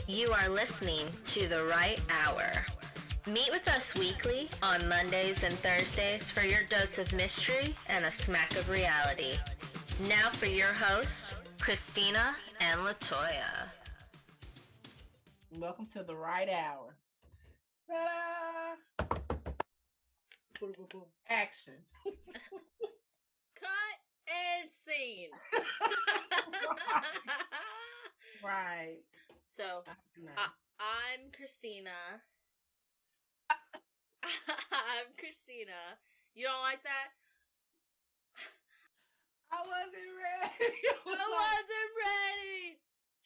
You are listening to The Right Hour. Meet with us weekly on Mondays and Thursdays for your dose of mystery and a smack of reality. Now for your hosts, Kristina and LaToya. Welcome to The Right Hour. Ta-da! Boom, boom, boom. Action. Cut and scene. Right. So, I'm Kristina. I'm Kristina. You don't like that? I wasn't ready. I wasn't ready.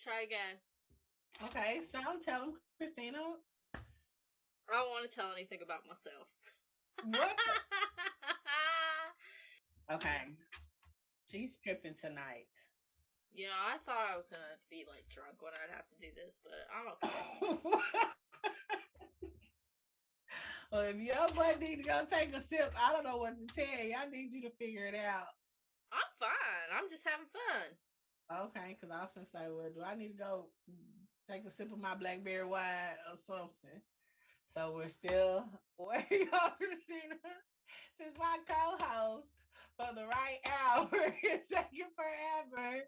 Try again. Okay, so tell them, Kristina. I don't want to tell anything about myself. What? Okay. She's tripping tonight. You know, I thought I was going to be, like, drunk when I'd have to do this, but I'm okay. Well, if your boy need to go take a sip, I don't know what to tell you. I need you to figure it out. I'm fine. I'm just having fun. Okay, because I was going to say, well, do I need to go take a sip of my blackberry wine or something? So we're still waiting on Kristina. Since my co-host for The Right Hour is taking forever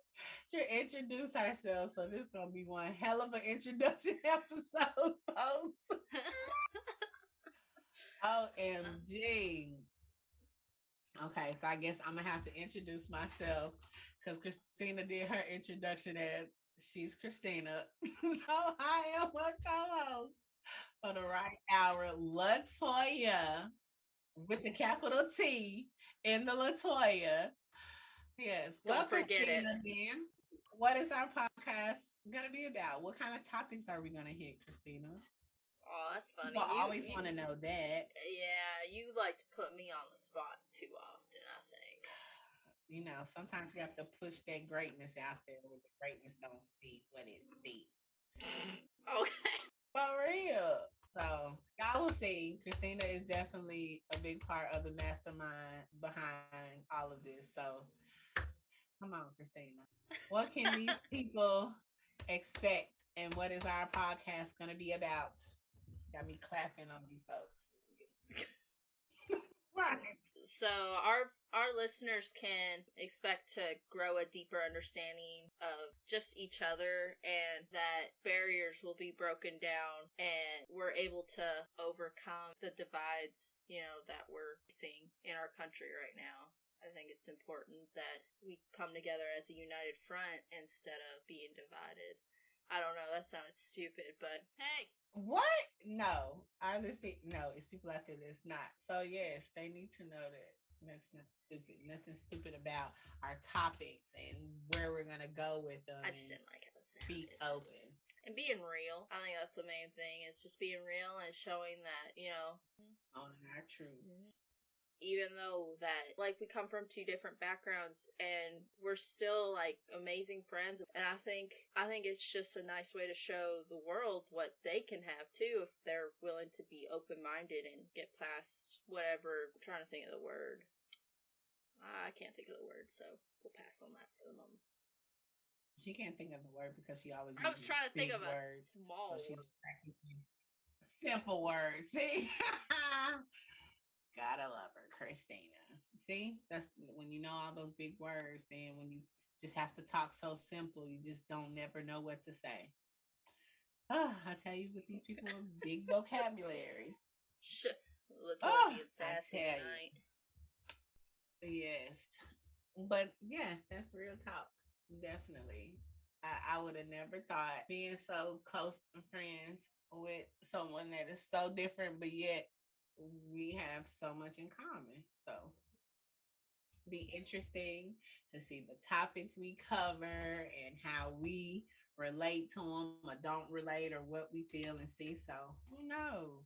to introduce herself. So this is going to be one hell of an introduction episode, folks. OMG. Okay, so I guess I'm going to have to introduce myself because Kristina did her introduction as she's Kristina. So I am a co-host for The Right Hour, LaToya, with the capital T in the LaToya. Yes. Don't forget Kristina, it. then, what is our podcast going to be about? What kind of topics are we going to hit, Kristina? Oh, that's funny. People always want to know that. Yeah, you like to put me on the spot too often, I think. You know, sometimes you have to push that greatness out there where the greatness don't speak what it speaks. Okay. For real. So y'all will see, Kristina is definitely a big part of the mastermind behind all of this. So come on, Kristina. What can these people expect, and what is our podcast going to be about? Got me clapping on these folks. Right. So our listeners can expect to grow a deeper understanding of just each other, and that barriers will be broken down and we're able to overcome the divides, you know, that we're seeing in our country right now. I think it's important that we come together as a united front instead of being divided. I don't know, that sounded stupid, but hey. What? No. It's people out there that's not. So yes, they need to know that that's not stupid. Nothing stupid about our topics and where we're gonna go with them. I just didn't like how it sounded. Be open. And being real. I think that's the main thing, is just being real and showing that, you know, owning our truths. Even though that, like, we come from two different backgrounds and we're still, like, amazing friends. And I think it's just a nice way to show the world what they can have, too, if they're willing to be open-minded and get past whatever. I'm trying to think of the word. I can't think of the word, so we'll pass on that for the moment. She can't think of the word because she always I was trying to think of words, a small so she's word. practicing simple words. See? Gotta love her, Kristina. See, that's when you know all those big words, then when you just have to talk so simple, you just don't never know what to say. I tell you, with these people with big vocabularies. LaToya being sassy tonight. Yes. But yes, that's real talk. Definitely. I would have never thought being so close friends with someone that is so different, but yet we have so much in common. So be interesting to see the topics we cover and how we relate to them or don't relate, or what we feel and see. So who knows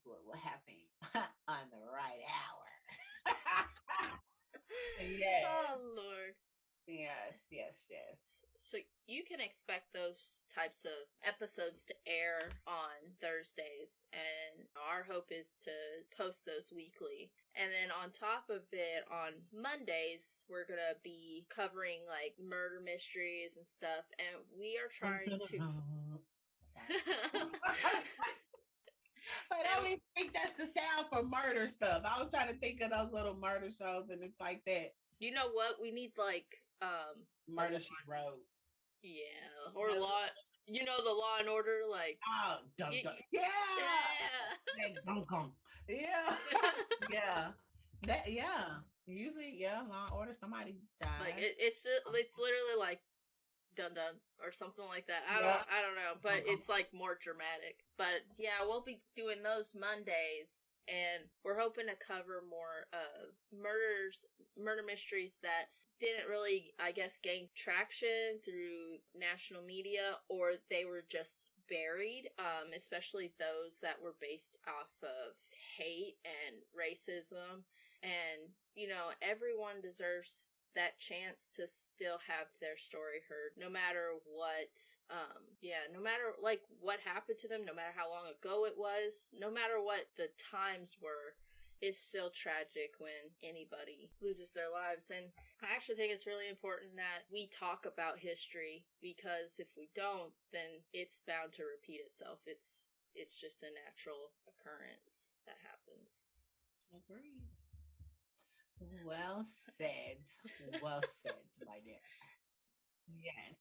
what will happen on The Right Hour. Yes. Oh Lord. Yes. So you can expect those types of episodes to air on Thursdays, and our hope is to post those weekly. And then on top of it, on Mondays, we're gonna be covering like murder mysteries and stuff, and we are trying to... But I don't even think that's the sound for murder stuff. I was trying to think of those little murder shows, and it's like that. You know what? We need like Murder She Wrote. Yeah, or Law. You know, the Law and Order, like... Oh, dun, dun. Yeah. Dun, dun. Yeah. Yeah. That, yeah. Usually, yeah, Law and Order, somebody dies. Like it's literally like dun dun or something like that. I don't know, but it's like more dramatic. But yeah, we'll be doing those Mondays, and we're hoping to cover more murder mysteries that didn't really, I guess, gain traction through national media, or they were just buried, especially those that were based off of hate and racism. And, you know, everyone deserves that chance to still have their story heard, no matter what, no matter, like, what happened to them, no matter how long ago it was, no matter what the times were. It's still tragic when anybody loses their lives. And I actually think it's really important that we talk about history, because if we don't, then it's bound to repeat itself. It's just a natural occurrence that happens. Agreed. Well said. Well said, my dear. Yes.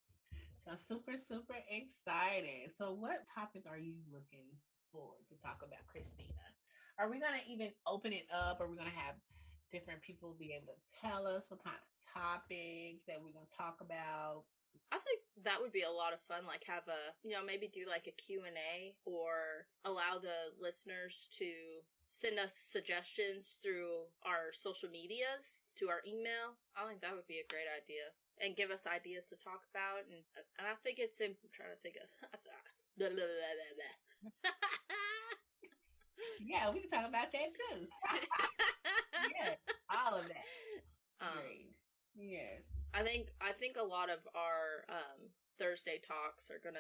So super, super excited. So what topic are you looking forward to talk about, Kristina? Are we going to even open it up? Are we going to have different people be able to tell us what kind of topics that we're going to talk about? I think that would be a lot of fun, like have maybe do like a Q&A, or allow the listeners to send us suggestions through our social medias to our email. I think that would be a great idea, and give us ideas to talk about. And I think it's I'm trying to think of Yeah, we can talk about that too. Yes, all of that. Great. Yes. I think a lot of our Thursday talks are gonna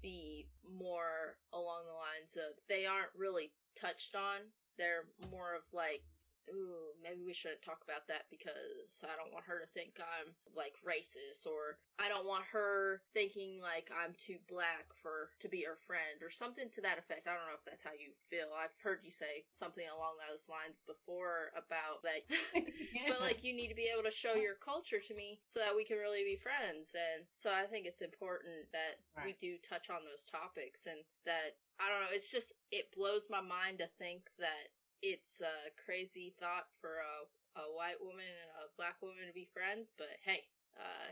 be more along the lines of, they aren't really touched on. They're more of like, ooh, maybe we shouldn't talk about that because I don't want her to think I'm like racist, or I don't want her thinking like I'm too black to be her friend, or something to that effect. I don't know if that's how you feel. I've heard you say something along those lines before about like, but like, you need to be able to show your culture to me so that we can really be friends. And so I think it's important that we do touch on those topics, and that, I don't know, it's just, it blows my mind to think that it's a crazy thought for a white woman and a black woman to be friends, but hey,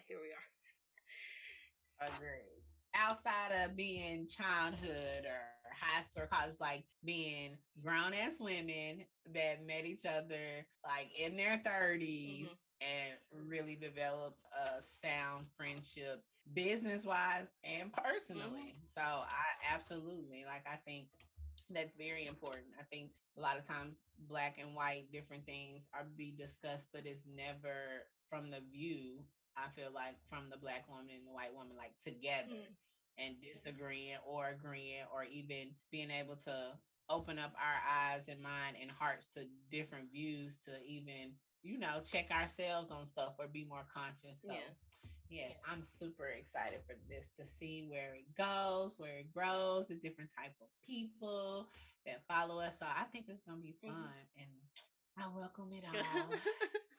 here we are. Agreed. Outside of being childhood or high school or college, like being grown-ass women that met each other like in their 30s, and really developed a sound friendship, business-wise and personally. So I absolutely, like, I think that's very important. I think a lot of times black and white, different things are be discussed, but it's never from the view, I feel like, from the black woman and the white woman, like together and disagreeing or agreeing, or even being able to open up our eyes and mind and hearts to different views, to even, check ourselves on stuff or be more conscious. So yes, I'm super excited for this, to see where it goes, where it grows, the different type of people that follow us. So I think it's going to be fun, and I welcome it all.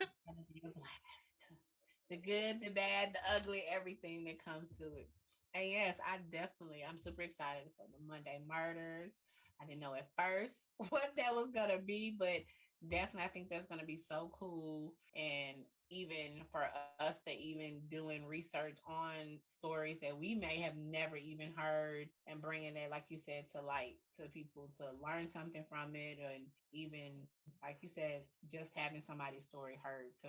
It's going to be a blast. The good, the bad, the ugly, everything that comes to it. And yes, I'm super excited for the Monday Murders. I didn't know at first what that was going to be, but definitely I think that's going to be so cool. And even for us to even doing research on stories that we may have never even heard, and bringing it, like you said, to light, to people to learn something from it, and even, like you said, just having somebody's story heard to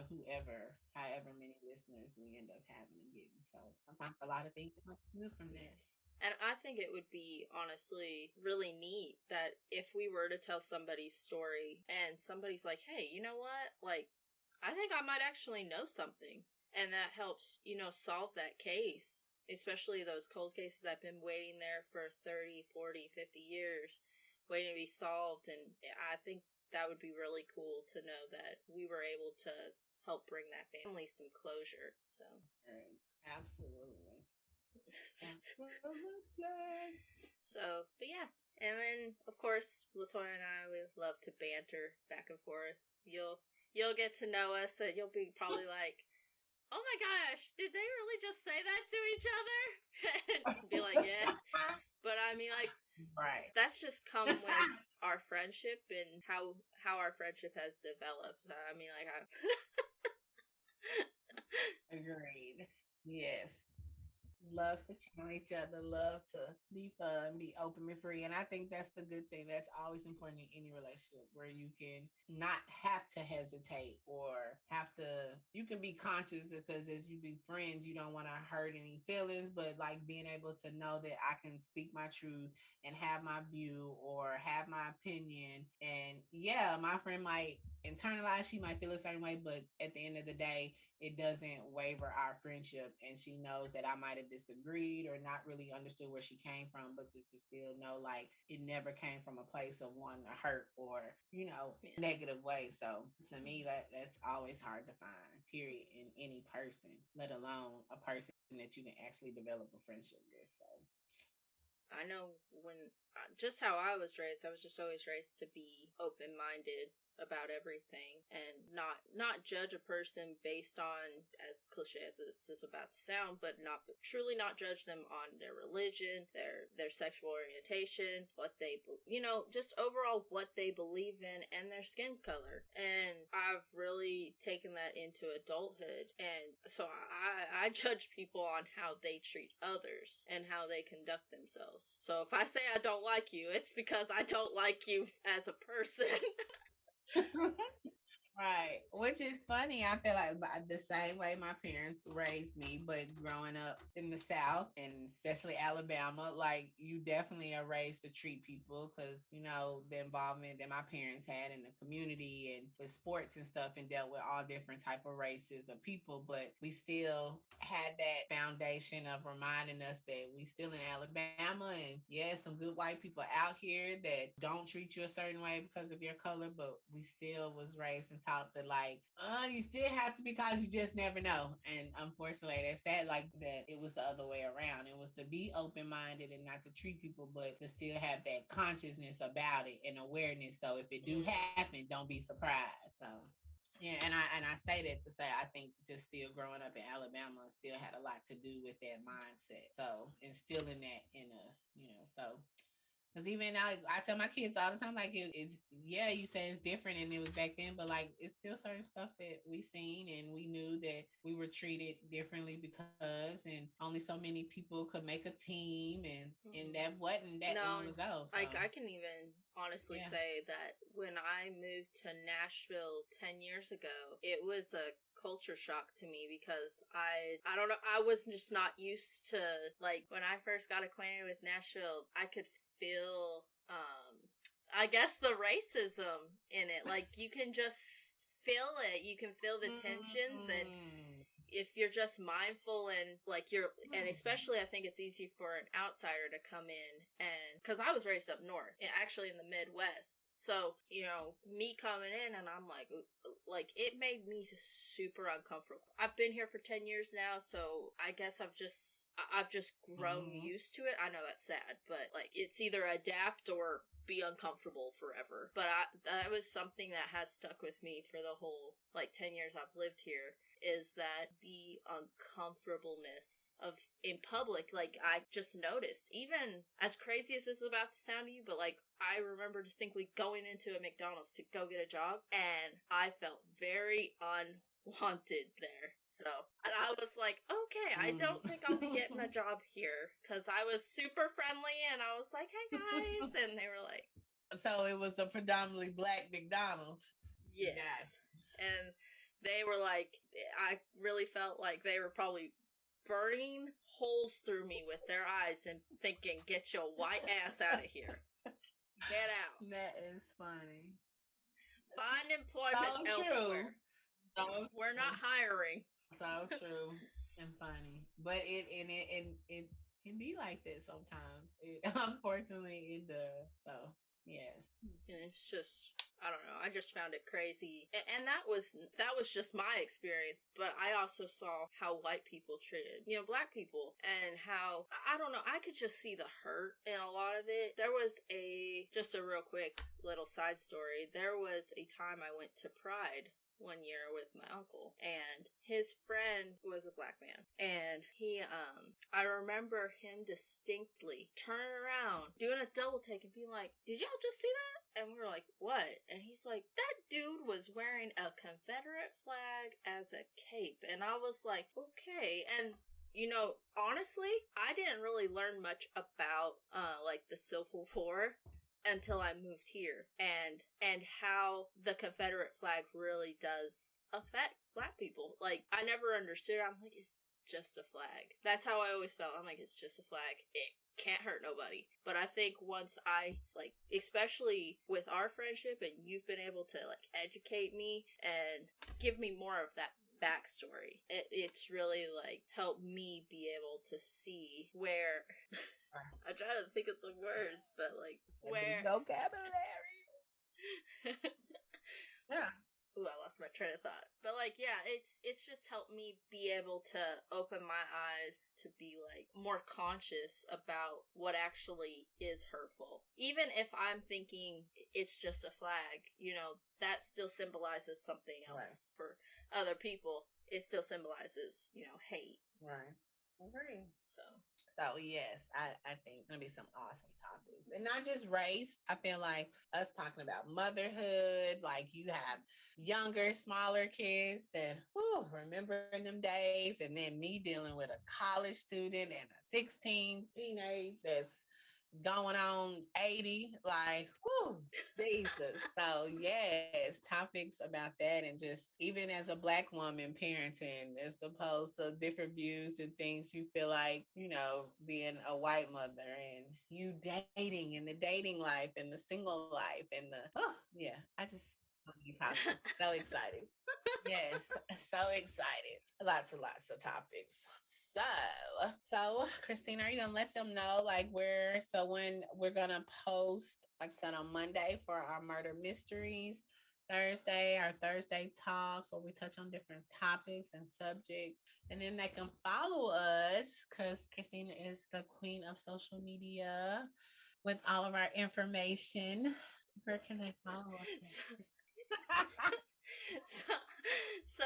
however many listeners we end up having and getting. So sometimes a lot of things come good from that. And I think it would be, honestly, really neat that if we were to tell somebody's story and somebody's like, hey, you know what? Like, I think I might actually know something. And that helps, solve that case, especially those cold cases that have been waiting there for 30, 40, 50 years, waiting to be solved. And I think that would be really cool to know that we were able to help bring that family some closure. So, absolutely. So, but yeah. And then, of course, LaToya and I, we love to banter back and forth. You'll get to know us, and you'll be probably like, oh my gosh, did they really just say that to each other? And be like, yeah. But I mean, like, right. That's just come with our friendship and how our friendship has developed. I mean, like, Agreed. Yes. Love to challenge each other, love to be fun, be open and free. And I think that's the good thing. That's always important in any relationship, where you can not have to hesitate or you can be conscious, because as you be friends, you don't want to hurt any feelings, but like being able to know that I can speak my truth and have my view or have my opinion. And yeah, my friend might internalize, she might feel a certain way, but at the end of the day, it doesn't waver our friendship. And she knows that I might have disagreed or not really understood where she came from, but to still know like it never came from a place of wanting to hurt or, negative way. So to me, that's always hard to find, period, in any person, let alone a person that you can actually develop a friendship with. So I know just how I was just always raised to be open-minded about everything and not judge a person based on, as cliche as this is about to sound, but truly not judge them on their religion, their sexual orientation, what they just overall what they believe in, and their skin color. And I've really taken that into adulthood, and so I judge people on how they treat others and how they conduct themselves. So if I say I don't like you, it's because I don't like you as a person. Right. Which is funny. I feel like the same way my parents raised me, but growing up in the South and especially Alabama, like you definitely are raised to treat people because, the involvement that my parents had in the community and with sports and stuff, and dealt with all different type of races of people. But we still had that foundation of reminding us that we still in Alabama, and some good white people out here that don't treat you a certain way because of your color, but we still was raised and taught to like, you still have to, because you just never know. And unfortunately, that's sad, like that it was the other way around. It was to be open-minded and not to treat people, but to still have that consciousness about it and awareness. So if it do happen, don't be surprised. So yeah, and I say that to say I think just still growing up in Alabama still had a lot to do with that mindset. So instilling that in us, so. Because even now, I tell my kids all the time, like, it's, you say it's different and it was back then, but like, it's still certain stuff that we seen and we knew that we were treated differently because, and only so many people could make a team, and that wasn't that long ago. So. I can even honestly say that when I moved to Nashville 10 years ago, it was a culture shock to me because I don't know, I was just not used to, like, when I first got acquainted with Nashville, I could feel I guess the racism in it. Like you can just feel it. You can feel the tensions, and if you're just mindful and like and especially I think it's easy for an outsider to come in, and because I was raised up north, actually in the Midwest, so me coming in and I'm like it made me super uncomfortable. I've been here for 10 years now, so I guess I've just grown used to it. I know that's sad, but like it's either adapt or be uncomfortable forever. But that was something that has stuck with me for the whole 10 years I've lived here, is that the uncomfortableness of in public. Like I just noticed, even as crazy as this is about to sound to you, but like I remember distinctly going into a McDonald's to go get a job, and I felt very unwanted there. So, and I was like, okay, I don't think I'll be getting a job here, because I was super friendly and I was like, hey guys, and they were like, so it was a predominantly black McDonald's. Yes. And they were like, I really felt like they were probably burning holes through me with their eyes and thinking, get your white ass out of here. Get out. That is funny. Find employment elsewhere. We're not hiring. So true and funny. But it can be like that sometimes. It unfortunately it does. So yes. And it's just, I don't know, I just found it crazy. And that was just my experience, but I also saw how white people treated, black people, and how, I don't know, I could just see the hurt in a lot of it. There was just a real quick little side story. There was a time I went to Pride one year with my uncle, and his friend was a black man, and he I remember him distinctly turning around, doing a double take, and being like, "Did y'all just see that?" And we were like, "What?" And he's like, "That dude was wearing a Confederate flag as a cape." And I was like, "Okay." And honestly, I didn't really learn much about like the Civil War until I moved here, and how the Confederate flag really does affect black people. Like, I never understood. I'm like, it's just a flag. That's how I always felt. I'm like, it's just a flag. It can't hurt nobody. But I think once I, like, especially with our friendship, and you've been able to, like, educate me and give me more of that backstory, it's really, like, helped me be able to see where... I'm trying to think of some words, but like where vocabulary. Yeah. Ooh, I lost my train of thought. But like, yeah, it's just helped me be able to open my eyes to be like more conscious about what actually is hurtful. Even if I'm thinking it's just a flag, that still symbolizes something else. Right. For other people. It still symbolizes, hate. Right. Agree. So yes, I think it's gonna be some awesome topics, and not just race. I feel like us talking about motherhood, like you have younger, smaller kids that remember them days, and then me dealing with a college student and a 16 teenage that's going on 80, like, Jesus. So yes, topics about that, and just even as a black woman parenting, as opposed to different views and things you feel like, being a white mother, and you dating, and the dating life, and the single life, and I just so excited. Yes, so excited. Lots and lots of topics. So Kristina, are you gonna let them know like when we're gonna post, like I said, on Monday for our murder mysteries, Thursday, our Thursday talks where we touch on different topics and subjects, and then they can follow us because Kristina is the queen of social media with all of our information. Where can they follow us? So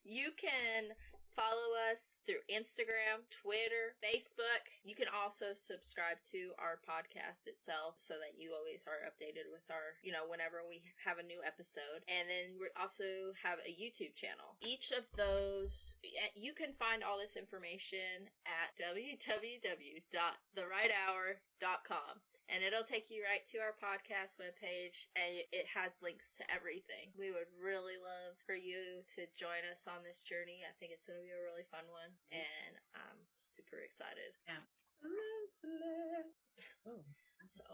you can follow us through Instagram, Twitter, Facebook. You can also subscribe to our podcast itself so that you always are updated with our, whenever we have a new episode. And then we also have a YouTube channel. Each of those, you can find all this information at www.therighthour.com. And it'll take you right to our podcast webpage, and it has links to everything. We would really love for you to join us on this journey. I think it's going to be a really fun one, and I'm super excited. Absolutely. So,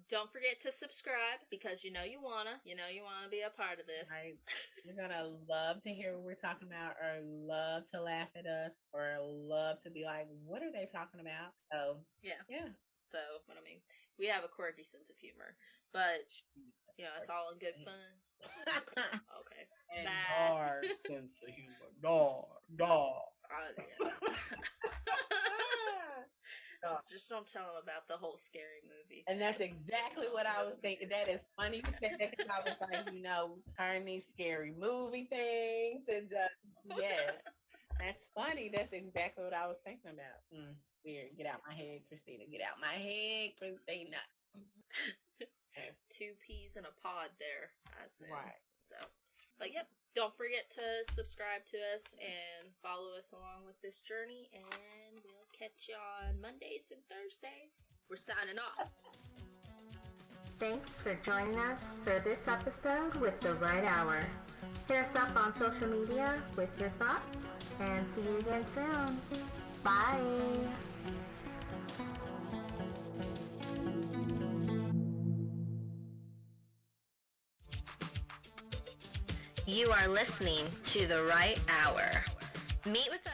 don't forget to subscribe, because you wanna be a part of this. Right. You're gonna love to hear what we're talking about, or love to laugh at us, or love to be like, what are they talking about? So yeah. So, we have a quirky sense of humor, but, it's all in good fun. Okay. And dark sense of humor. Dark. Just don't tell them about the whole scary movie thing. And that's exactly what I was thinking. That is funny you said that, because I was like, turn these scary movie things, and just, yes. That's funny. That's exactly what I was thinking about. Weird. Get out my head, Kristina. Get out my head, Kristina. 2 peas in a pod there, I say. Right. So, but yep, don't forget to subscribe to us and follow us along with this journey, and we'll catch you on Mondays and Thursdays. We're signing off. Thanks for joining us for this episode with The Right Hour. Hit us up on social media with your thoughts, and see you again soon. Bye. You are listening to The Right Hour. Meet with